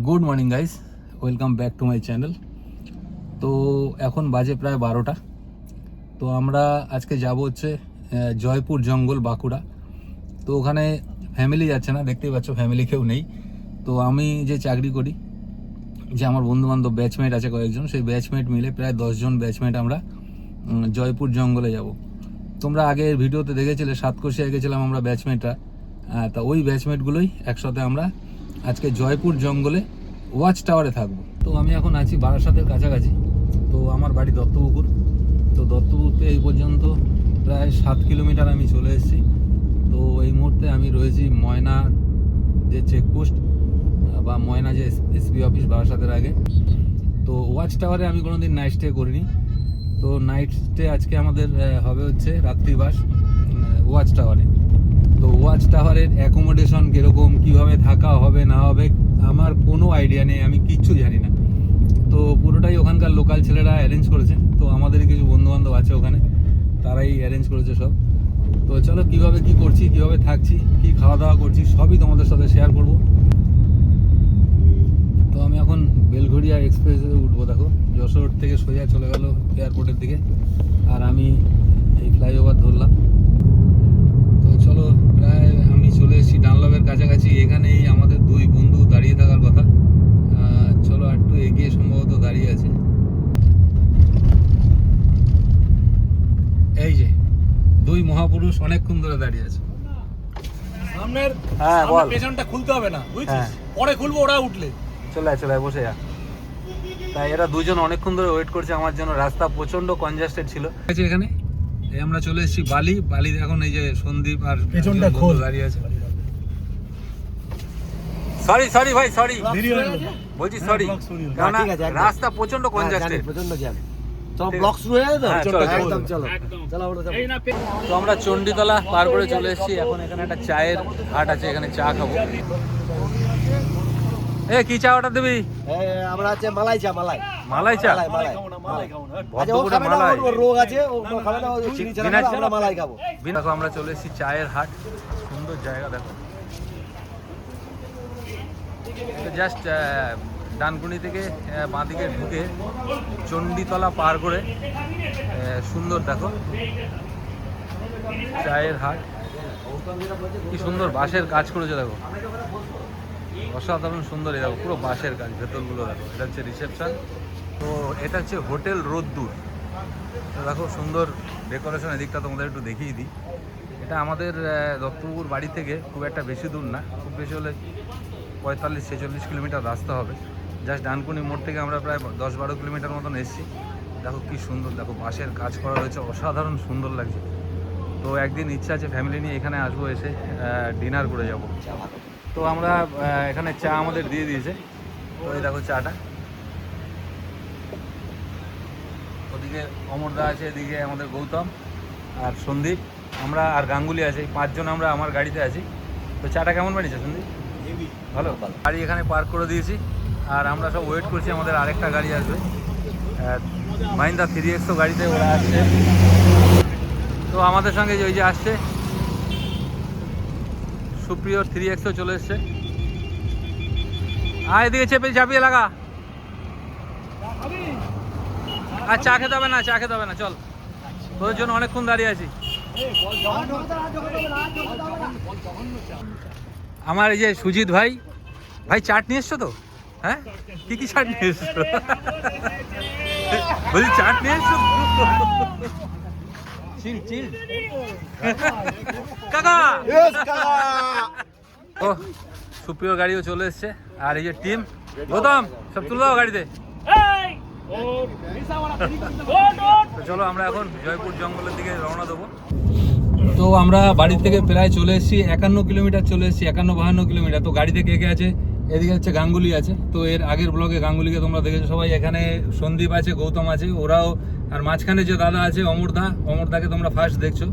Good morning guys, welcome back to my channel. তো এখন বাজে প্রায় 12টা। তো আমরা আজকে যাব হচ্ছে জয়পুর জঙ্গল, বাঁকুড়া। তো ওখানে ফ্যামিলি যাচ্ছে না, দেখতেই পাচ্ছ ফ্যামিলি কেউ নেই। তো আমি যে চাকরি করি, যে আমার বন্ধুবান্ধব ব্যাচমেট আছে কয়েকজন, সেই ব্যাচমেট মিলে প্রায় 10জন ব্যাচমেট আমরা জয়পুর জঙ্গলে যাব। তোমরা আগের ভিডিওতে দেখেছিলে সাতকোশিয়া গেছিলাম আমরা ব্যাচমেটরা। তা ওই ব্যাচমেটগুলোই একসাথে আমরা আজকে জয়পুর জঙ্গলে ওয়াচ টাওয়ারে থাকবো। তো আমি এখন আছি বারাসাতের কাছাকাছি। তো আমার বাড়ি দত্তপুকুর। তো দত্তপুকুরতে এই পর্যন্ত প্রায় 7 কিলোমিটার আমি চলে এসেছি। তো এই মুহূর্তে আমি রয়েছি ময়না যে চেকপোস্ট বা ময়না যে এসপি অফিস বারাসাতের আগে। তো ওয়াচ টাওয়ারে আমি কোনোদিন নাইট স্টে করিনি। তো নাইট স্টে আজকে আমাদের হবে হচ্ছে রাত্রিবাস ওয়াচ টাওয়ারে। তো ওয়াচ টাওয়ারের অ্যাকোমোডেশন কীরকম, কীভাবে থাকা হবে না হবে আমার কোনো আইডিয়া নেই, আমি কিচ্ছু জানি না। তো পুরোটাই ওখানকার লোকাল ছেলেরা অ্যারেঞ্জ করেছে। তো আমাদের কিছু বন্ধুবান্ধব আছে ওখানে, তারাই অ্যারেঞ্জ করেছে সব। তো চলো কীভাবে কী করছি, কীভাবে থাকছি, কী খাওয়া দাওয়া করছি সবই তোমাদের সাথে শেয়ার করব। তো আমি এখন বেলঘড়িয়া এক্সপ্রেসে উঠবো। দেখো যশোর থেকে সোজা চলে গেল এয়ারপোর্টের দিকে, আর আমি এই ফ্লাইওভার ধরলাম। তো চলো, প্রায় আমি চলে এসেছি ডানলপের কাছাকাছি। এখানেই আমাদের দুই বন্ধু দাঁড়িয়ে থাকার কথা। চলো একটু এগিয়ে সম্ভবত দাঁড়িয়ে আছে। এই যে দুই মহাপুরুষ অনেকক্ষণ ধরে দাঁড়িয়ে আছে। সামনের হ্যাঁ বল। পেছনটা খুলতে হবে না, বুঝছিস? হ্যাঁ। পরে খুলবো, ওরা উঠলে। চলে আয় বসে যা। তাই এরা দুজন অনেকক্ষণ ধরে ওয়েট করছে আমার জন্য। রাস্তা প্রচন্ড কনজাস্টেড ছিল এখানে। এই আমরা চলে এসেছি বালি। এখন এই যে সন্দীপ আর পেছনটা খোল দাঁড়িয়ে আছে। সরি ভাই, সরি বলছি, সরি। কারণ রাস্তা প্রচন্ড কনজাস্টেড, প্রচন্ড জ্যাম। তো আমরা চণ্ডীতলা পার করে চলে এসেছি। এখন এখানে একটা চায়ের হাট আছে, এখানে চা খাবো। কি চা অর্ডার দিবি? আমরা আছে মালাই চা। মালাই চা? রোগ আছে, আমরা মালাই খাবো। দেখো আমরা চলে এসেছি চায়ের হাট। সুন্দর জায়গা দেখো। জাস্ট ডানকুনি থেকে বাঁদিকে ঢুকে চণ্ডীতলা পার করে সুন্দর দেখো চায়ের হাট। কি সুন্দর বাঁশের কাজ করেছে দেখো, অসাধারণ সুন্দর। এই দেখো পুরো বাঁশের কাজ, ভেতরগুলো দেখো। এটা হচ্ছে রিসেপশন। তো এটা হচ্ছে হোটেল রোদ্দুর। তো দেখো সুন্দর ডেকোরেশন। এদিকটা তোমাদের একটু দেখিয়ে দিই। এটা আমাদের দত্তপুকুর বাড়ি থেকে খুব একটা বেশি দূর না, খুব বেশি হলে 45-46 কিলোমিটার রাস্তা হবে। জাস্ট ডানকুনি মোড় থেকে আমরা প্রায় 10-12 কিলোমিটার মতন এসেছি। দেখো কি সুন্দর, দেখো বাঁশের কাজ করা রয়েছে, অসাধারণ সুন্দর লাগছে। তো একদিন ইচ্ছা আছে ফ্যামিলি নিয়ে এখানে আসবো, এসে ডিনার করে যাব। তো আমরা এখানে চা আমাদের দিয়ে দিয়েছে। তো এই দেখো চাটা। ওদিকে অমরদা আছে, এদিকে আমাদের গৌতম আর সন্দীপ, আমরা আর গাঙ্গুলি আছে। 5 জন আমরা আমার গাড়িতে আছি। তো চাটা কেমন বানিয়েছে সন্দীপ? ভালো। গাড়ি এখানে পার্ক করে দিয়েছি, আর আমরা সব ওয়েট করছি আমাদের আরেকটা গাড়ি আসবে, মাহিন্দ্রা 3XO গাড়িতে ওরা আসছে। তো আমাদের সঙ্গে ওই যে আসছে সুপ্রিয় 3XO চলে এসছে। এদিকে চাপিয়ে লাগা। আর চা খেতে হবে না, চল, তোদের জন্য অনেকক্ষণ দাঁড়িয়ে আছি। আমার এই যে সুজিত ভাই চাট নিয়ে এসছো তো? হ্যাঁ, কি চাট নিয়ে এসছো? বলছি চাট নিয়ে এসছো? চিল কাকা। ও সুপ্রিয় গাড়িও চলে এসছে, আর এই যে টিম গৌতম সব তুলে দাও গাড়িতে। তো চলো আমরা এখন জয়পুর জঙ্গলের দিকে রওনা দেবো। তো আমরা বাড়ি থেকে প্রায় চলে এসেছি 51 কিলোমিটার চলে এসেছি, 51-52 কিলোমিটার। তো গাড়িতে কে আছে? এদিকে হচ্ছে গাঙ্গুলি আছে। তো এর আগের ব্লগে গাঙ্গুলিকে তোমরা দেখেছো সবাই। এখানে সন্দীপ আছে, গৌতম আছে, ওরাও। আর মাঝখানে যে দাদা আছে অমরদাকে তোমরা ফার্স্ট দেখছো।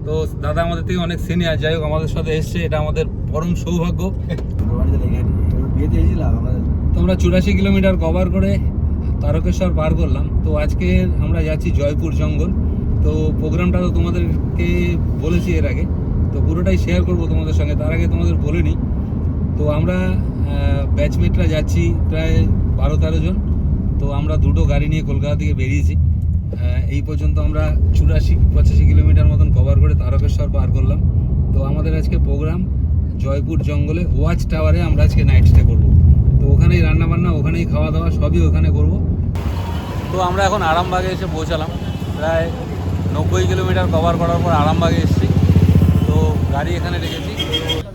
তো দাদা আমাদের থেকে অনেক সিনিয়র, যাই হোক আমাদের সাথে এসছে, এটা আমাদের পরম সৌভাগ্য। তো আমরা 84 কিলোমিটার কভার করে তারকেশ্বর পার করলাম। তো আজকে আমরা যাচ্ছি জয়পুর জঙ্গল। তো প্রোগ্রামটা তো তোমাদেরকে বলেছি এর আগে, তো পুরোটাই শেয়ার করব তোমাদের সঙ্গে। তার আগে তোমাদের বলে নিই, তো আমরা ব্যাচমেটরা যাচ্ছি প্রায় 12-13 জন। তো আমরা দুটো গাড়ি নিয়ে কলকাতা থেকে বেরিয়েছি। এই পর্যন্ত আমরা 84-85 কিলোমিটার মতন কভার করে তারকেশ্বর পার করলাম। তো আমাদের আজকে প্রোগ্রাম জয়পুর জঙ্গলে ওয়াচ টাওয়ারে আমরা আজকে নাইট স্টে করবো। তো ওখানেই রান্নাবান্না, ওখানেই খাওয়া দাওয়া সবই ওখানে করব। তো আমরা এখন আরামবাগে এসে পৌঁছালাম। প্রায় 90 কিলোমিটার কভার করার পর আরামবাগে এসেছি। তো গাড়ি এখানে রেখেছি।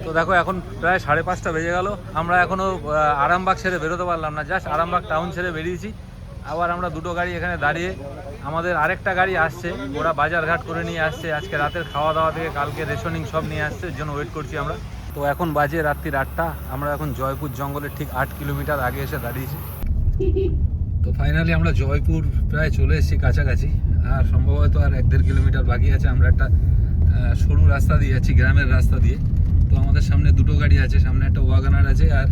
তো দেখো এখন প্রায় 5:30 বেজে গেল। আমরা এখনও আরামবাগ ছেড়ে বেরোতে পারলাম না, জাস্ট আরামবাগ টাউন ছেড়ে বেরিয়েছি। আবার আমরা দুটো গাড়ি এখানে দাঁড়িয়ে, আমাদের আরেকটা গাড়ি আসছে, ওরা বাজারঘাট করে নিয়ে আসছে, আজকে রাতের খাওয়া দাওয়া থেকে কালকে রেশনিং সব নিয়ে আসছে, এর জন্য ওয়েট করছি আমরা। তো এখন বাজে রাত্রি 8টা। আমরা এখন জয়পুর জঙ্গলের ঠিক 8 কিলোমিটার আগে এসে দাঁড়িয়েছি। তো ফাইনালি আমরা জয়পুর প্রায় চলে এসেছি কাছাকাছি। আর সম্ভবত আর 1-1.5 কিলোমিটার বাকি আছে। আমরা একটা সরু রাস্তা দিয়ে যাচ্ছি, গ্রামের রাস্তা দিয়ে। তো আমাদের সামনে দুটো গাড়ি আছে, সামনে একটা ওয়াগনার আছে আর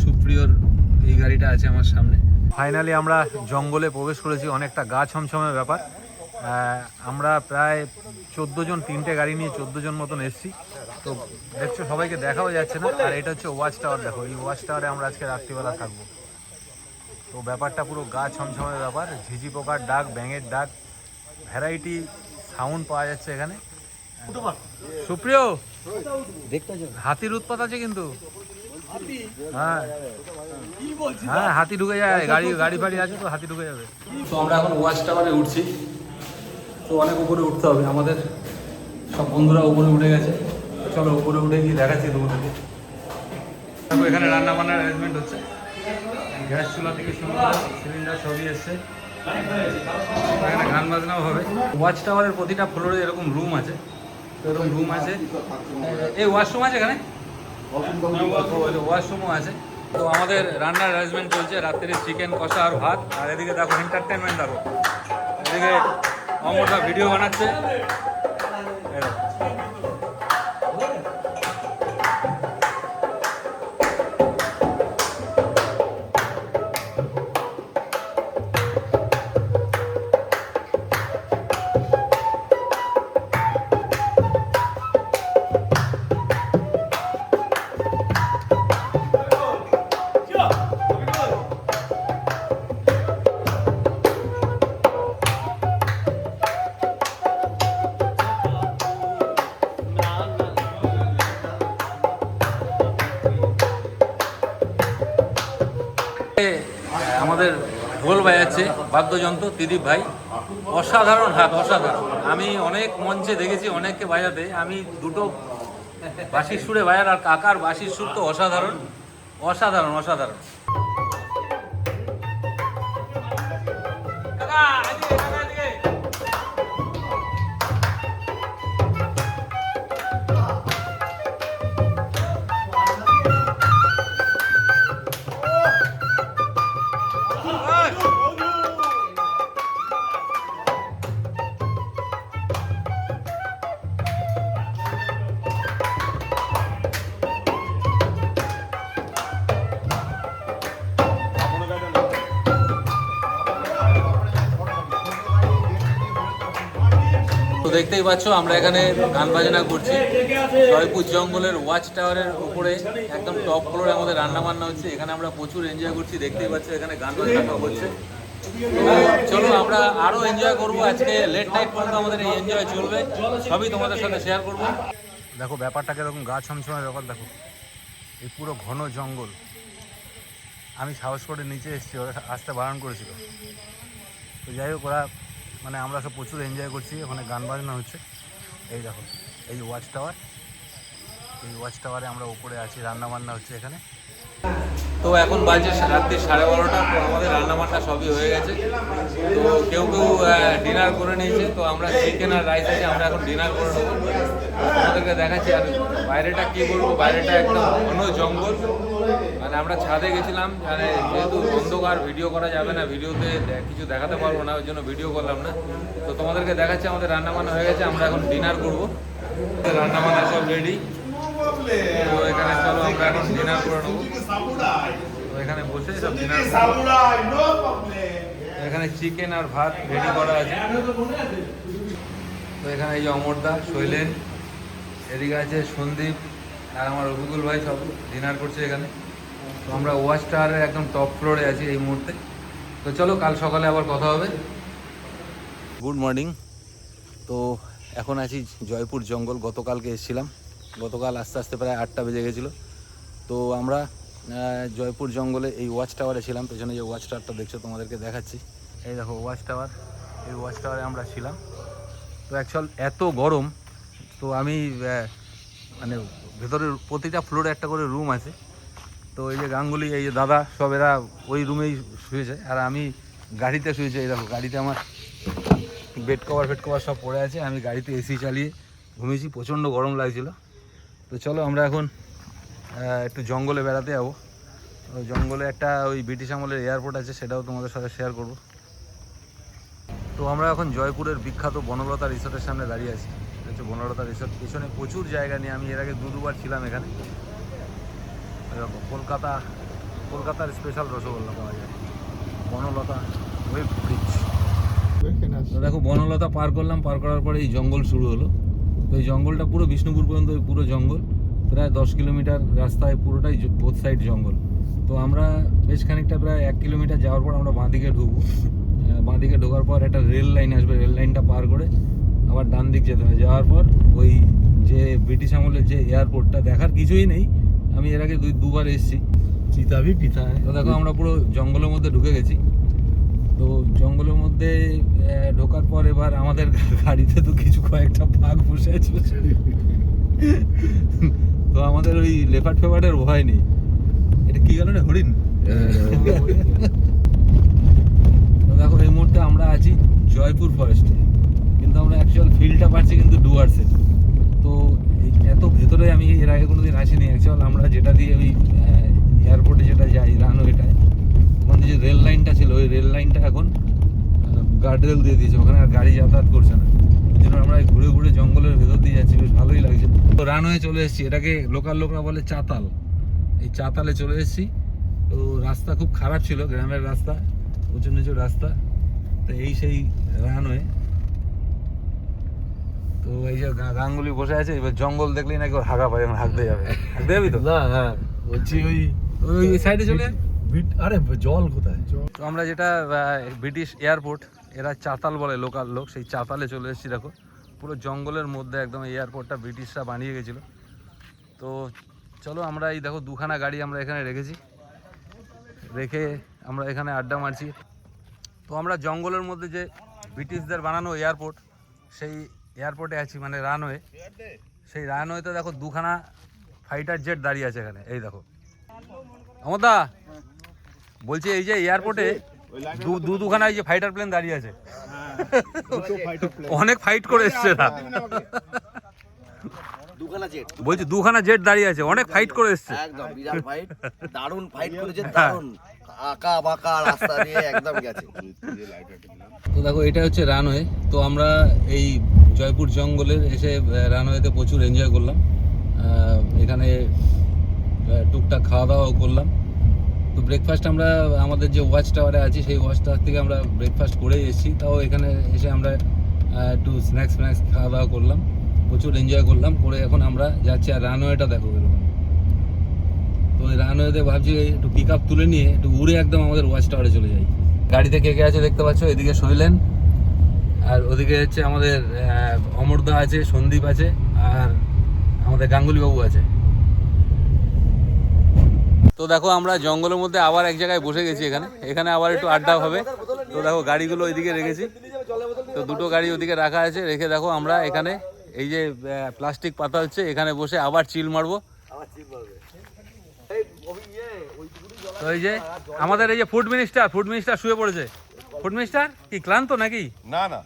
সুপ্রিয়র এই গাড়িটা আছে আমার সামনে। ফাইনালি আমরা জঙ্গলে প্রবেশ করেছি, অনেকটা গা ছমছমের ব্যাপার। আমরা প্রায় 14 জন, 3টে গাড়ি নিয়ে 14 জন মতন এসেছি। তো দেখছো সবাইকে দেখাও যাচ্ছে না। আর এটা হচ্ছে ওয়াচ টাওয়ার। দেখো এই ওয়াচ টাওয়ারে আমরা আজকে রাত্রিবেলা থাকবো। তো ব্যাপারটা পুরো গা ছমছমের ব্যাপার। ঝিঝি পোকার ডাক, ব্যাঙের ডাক, ভ্যারাইটি সাউন্ড পাওয়া যাচ্ছে এখানে। সুপ্রিয়, হাতির উৎপাত আছে কিন্তু। হ্যাঁ হ্যাঁ, হাতি ঢুকে যায়, গাড়ি ফাড়ি আছে তো হাতি ঢুকে যাবে। তো আমরা এখন ওয়াচ টাওয়ারে উঠছি। তো অনেক উপরে উঠতে হবে, আমাদের সব বন্ধুরা উপরে উঠে গেছে। চলো উপরে উঠে গিয়ে দেখাচ্ছি তোমাদেরকে। দেখো এখানে রান্না বান্নার অ্যারেঞ্জমেন্ট হচ্ছে, গ্যাস চুলা থেকে শুরু করে সিলিন্ডার সবই এসছে। এখানে গান বাজনাও হবে। ওয়াচ টাওয়ারের প্রতিটা ফ্লোরে এরকম রুম আছে। তো এরকম রুম আছে, এই ওয়াশরুম আছে এখানে, ওয়াশরুমও আছে। তো আমাদের রান্নার অ্যারেঞ্জমেন্ট চলছে, রাত্রে চিকেন কষা আর ভাত। আর এদিকে দেখো এন্টারটেনমেন্ট, দেখো এদিকে অমরদা ভিডিও বানাচ্ছে। আমাদের ঢোল বাজাচ্ছে বাদ্যযন্ত্র ত্রিদীপ ভাই, অসাধারণ হাত, অসাধারণ। আমি অনেক মঞ্চে দেখেছি অনেককে বাজাতে, আমি দুটো বাঁশির সুরে বাজার, আর কাকার বাঁশির সুর তো অসাধারণ অসাধারণ অসাধারণ। তো দেখতেই পাচ্ছ আমরা এখানে গান বাজনা করছি জয়পুর জঙ্গলের ওয়াচ টাওয়ারের উপরে, একদম টপ ফ্লোরে আমাদের রান্না বান্না হচ্ছে। এখানে আমরা প্রচুর এনজয় করছি, দেখতেই পাচ্ছ এখানে গান বাজনা হচ্ছে। চলো আমরা আরো এনজয় করবো, আজকে লেট নাইট পর্যন্ত আমাদের এই এনজয় চলবে, সবই তোমাদের সাথে শেয়ার করবো। দেখো ব্যাপারটাকে এরকম গা ছমছমের ব্যাপার, দেখো এই পুরো ঘন জঙ্গল। আমি সাহস করে নিচে এসেছি, ওরা আসতে বারণ করেছিল। তো যাই হোক, ওরা মানে আমরা সব প্রচুর এনজয় করছি, ওখানে গান বাজনা হচ্ছে। এই দেখো এই ওয়াচ টাওয়ার, এই ওয়াচ টাওয়ারে আমরা উপরে আছি, রান্না বান্না হচ্ছে এখানে। তো এখন বাজে রাত্রি 12:30। তো আমাদের রান্নাবান্না সবই হয়ে গেছে। তো কেউ কেউ ডিনার করে নিয়েছে। তো আমরা চিকেন আর রাইস আছে, আমরা এখন ডিনার করে নেবো, আমাদেরকে দেখাচ্ছি। আর বাইরেটা কী বলবো, বাইরেটা একদম ঘন জঙ্গল। মানে আমরা ছাদে গেছিলাম, মানে যেহেতু অন্ধকার ভিডিও করা যাবে না, ভিডিওতে কিছু দেখাতে পারবো না, ওই জন্য ভিডিও করলাম না। তো তোমাদেরকে দেখাচ্ছি আমাদের রান্নাবান্না হয়ে গেছে, আমরা এখন ডিনার করবো। রান্নাবান্না সব রেডি। তো এখানে চলো আমরা এখন ডিনার করে নেবো। তো এখানে বসে সব ডিনার, এখানে চিকেন আর ভাত রেডি করা আছে। তো এখানে এই যে অমরদা, শৈলেন, এদিকে আছে সন্দীপ, আর আমার রবিকুল ভাই সব ডিনার করছে এখানে। তো আমরা ওয়াচ টাওয়ারের একদম টপ ফ্লোরে আছি এই মুহূর্তে। তো চলো কাল সকালে আবার কথা হবে। Good morning. তো এখন আছি জয়পুর জঙ্গল। গতকালকে এসেছিলাম, গতকাল আস্তে আস্তে প্রায় 8টা বেজে গেছিলো। তো আমরা জয়পুর জঙ্গলে এই ওয়াচ টাওয়ারে ছিলাম। পেছনে যে ওয়াচ টাওয়ারটা দেখছো তোমাদেরকে দেখাচ্ছি, এই দেখো ওয়াচ টাওয়ার। এই ওয়াচ টাওয়ারে আমরা ছিলাম। তো অ্যাকচুয়াল এত গরম, তো আমি মানে ভেতরের প্রতিটা ফ্লোরে একটা করে রুম আছে। তো এই যে গাঙ্গুলি, এই যে দাদা, সব এরা ওই রুমেই শুয়েছে, আর আমি গাড়িতে শুয়েছি। এই দেখো গাড়িতে আমার বেড কভার সব পড়ে আছে। আমি গাড়িতে এসি চালিয়ে ঘুমিয়েছি, প্রচণ্ড গরম লাগছিল। তো চলো আমরা এখন একটু জঙ্গলে বেড়াতে যাবো। ওই জঙ্গলে একটা ওই ব্রিটিশ আমলের এয়ারপোর্ট আছে, সেটাও তোমাদের সাথে শেয়ার করব। তো আমরা এখন জয়পুরের বিখ্যাত বনলতা রিসোর্টের সামনে দাঁড়িয়ে আছি। এটা হচ্ছে বনলতা রিসোর্ট। পিছনে প্রচুর জায়গা নিয়ে আমি এর আগে দুবার ছিলাম এখানে। কলকাতার স্পেশাল রসগোল্লা পাওয়া যায় বনলতা ওয়েব ব্রিজ। তো দেখো বনলতা পার করলাম, পার করার পরে এই জঙ্গল শুরু হলো। তো এই জঙ্গলটা পুরো বিষ্ণুপুর পর্যন্ত পুরো জঙ্গল, প্রায় 10 কিলোমিটার রাস্তায় পুরোটাই বোথ সাইড জঙ্গল। তো আমরা বেশ খানিকটা প্রায় 1 কিলোমিটার যাওয়ার পর আমরা বাঁদিকে ঢুকবো। বাঁদিকে ঢোকার পর একটা রেল লাইন আসবে, রেল লাইনটা পার করে আবার ডান দিক যেতে হয়। যাওয়ার পর ওই যে ব্রিটিশ আমলের যে এয়ারপোর্টটা, দেখার কিছুই নেই, আমি এর আগে দুবার এসেছি। চিতাবি পিতা। তো দেখো আমরা পুরো জঙ্গলের মধ্যে ঢুকে গেছি। তো জঙ্গলের মধ্যে ঢোকার পর এবার আমাদের গাড়িতে তো কয়েকটা বাঘ বসে আছে। তো আমাদের ওই লেপার্ড ফেপার্ডের ভয় নেই। এটা কি গেল না, হরিণ? তো দেখো এই মুহূর্তে আমরা আছি জয়পুর ফরেস্টে, কিন্তু আমরা অ্যাকচুয়াল ফিলটা পাচ্ছি কিন্তু ডুয়ার্সের। তো এত ভেতরে আমি এর আগে কোনোদিন আসিনি। অ্যাকচুয়াল আমরা যেটা দিয়ে ওই এয়ারপোর্টে যেটা যাই রানওয়েটায়, ওখানে যে রেল লাইনটা ছিল, ওই রেল লাইনটা এখন গার্ডরেল দিয়ে দিয়েছে, ওখানে আর গাড়ি যাতায়াত করছে না। ওই জন্য আমরা ঘুরে ঘুরে জঙ্গলের ভেতর দিয়ে যাচ্ছি, বেশ ভালোই লাগছে। তো রানওয়ে চলে এসেছি, এটাকে লোকাল লোকরা বলে চাতাল। এই চাতালে চলে এসেছি। তো রাস্তা খুব খারাপ ছিল, গ্রামের রাস্তা, উঁচু নিচু রাস্তা। তো এই সেই রানওয়ে। তো এই যে গাঙ্গুলি বসে আছে, এবার জঙ্গল দেখলেই নাকি ওর হাগা পায়, হাঁকতে যাবে। হাঁকতে যাবি তো? না, হ্যাঁ বলছি ওই সাইডে চলে যায়। আরে জল কোথায়? তো আমরা যেটা ব্রিটিশ এয়ারপোর্ট, এরা চাতাল বলে লোকাল লোক, সেই চাতালে চলে এসেছি। দেখো পুরো জঙ্গলের মধ্যে একদম এই এয়ারপোর্টটা ব্রিটিশরা বানিয়ে গেছিলো। তো চলো আমরা এই দেখো দুখানা গাড়ি আমরা এখানে রেখে আমরা এখানে আড্ডা মারছি। তো আমরা জঙ্গলের মধ্যে যে ব্রিটিশদের বানানো এয়ারপোর্ট, সেই এয়ারপোর্টে আছি, মানে রানওয়ে। সেই রানওয়েতে দেখো দুখানা ফাইটার জেট দাঁড়িয়ে আছে এখানে। এই দেখো আমদা, বলছি এই যে এয়ারপোর্টে দুখানা এই যে ফাইটার প্লেন দাঁড়িয়ে আছে, অনেক ফাইট করে এসছে না? বলছি দুখানা জেট দাঁড়িয়ে আছে, অনেক ফাইট করে এসছে। একদম বিরাট ফাইট, দারুণ ফাইট করেছে, দারুণ আঁকা বাঁকা রাস্তা দিয়ে একদম গেছে। তো দেখো এটা হচ্ছে রানওয়ে। তো আমরা এই জয়পুর জঙ্গলের এসে রানওয়েতে প্রচুর এনজয় করলাম। এখানে টুকটাক খাওয়া দাওয়াও করলাম। তো ব্রেকফাস্ট আমরা আমাদের যে ওয়াচ টাওয়ারে আছি, সেই ওয়াচ টাওয়ার থেকে আমরা ব্রেকফাস্ট করেই এসেছি। তাও এখানে এসে আমরা একটু স্ন্যাক্স খাওয়া দাওয়া করলাম, প্রচুর এনজয় করলাম। করে এখন আমরা যাচ্ছি। আর রানওয়েটা দেখো এরকম। তো ওই রানওয়েতে ভাবছি একটু পিক আপ তুলে নিয়ে একটু উড়ে একদম আমাদের ওয়াচ টাওয়ারে চলে যাই। গাড়িতে কে কে আছে দেখতে পাচ্ছ, এদিকে শৈলেন, আর ওদিকে হচ্ছে আমাদের অমরদা আছে, সন্দীপ আছে, আর আমাদের গাঙ্গুলি বাবু আছে। তো দেখো আমরা জঙ্গলের মধ্যে আবার এক জায়গায় বসে গেছি, এখানে আবার একটু আড্ডা হবে। তো দেখো গাড়িগুলো ওইদিকে রেখেছি। তো দুটো গাড়ি ওদিকে রাখা আছে, রেখে দেখো আমরা এখানে এই যে প্লাস্টিক পাতা হচ্ছে, এখানে বসে আবার চিল মারবো। তো এই যে আমাদের এই যে ফুড মিনিস্টার শুয়ে পড়েছে। ফুড মিনিস্টার কি ক্লান্ত নাকি? না না,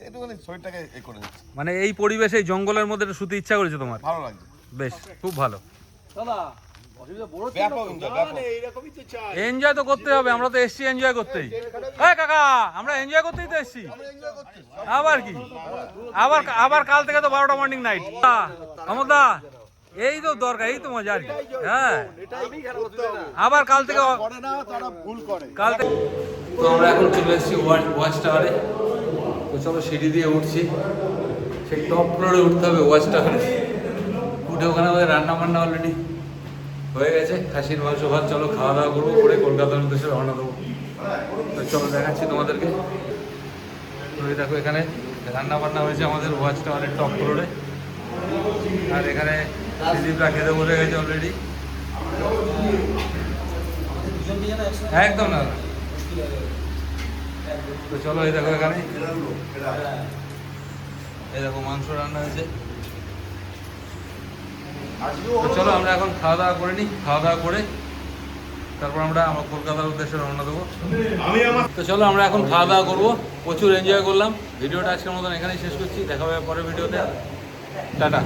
একটুখানি শরীরটাকে করে দিচ্ছি। মানে এই পরিবেশে জঙ্গলের মধ্যে একটু শুতে ইচ্ছা করেছে তোমার? ভালো লাগছে, বেশ, খুব ভালো। এনজয় তো করতে হবে, আমরা তো এসছি এনজয় করতেই। হ্যাঁ কাকা, আমরা এনজয় করতেই তো এসছি। আবার কি, আবার কাল থেকে তো 12টা মর্নিং নাইট। আমদা, এই তো দরকার, এই তো মজা আর কি। হ্যাঁ, আবার কাল থেকে তো আমরা এখন চলে এসেছি ওয়াচ টাওয়ারে। তো চলো সিঁড়ি দিয়ে উঠছি, সেই টপ ফ্লোরে উঠতে হবে ওয়াচ টাওয়ারে। উঠে ওখানে আমাদের রান্না বান্না অলরেডি হয়ে গেছে, খাসির মাংস ভাত। চলো খাওয়া দাওয়া করবো, করে কলকাতার উদ্দেশ্যে রওনা দেবো। তো চলো দেখাচ্ছি তোমাদেরকে। তো এই দেখো এখানে রান্না বান্না হয়েছে আমাদের ওয়াচ টাওয়ারের টপ ফ্লোরে, আর এখানে দিলীপরা খেতে বসে গেছে অলরেডি। একদম না। তো চলো এই দেখো এখানে এই দেখো মাংস রান্না হয়েছে। তো চলো আমরা এখন খাওয়া দাওয়া করে নিই, খাওয়া দাওয়া করে তারপর আমরা আমার কলকাতার উদ্দেশ্যে রওনা দেবো। তো চলো আমরা এখন খাওয়া দাওয়া করবো, প্রচুর এনজয় করলাম। ভিডিওটা আজকের মতন এখানেই শেষ করছি, দেখা হবে পরের ভিডিওতে। টাটা।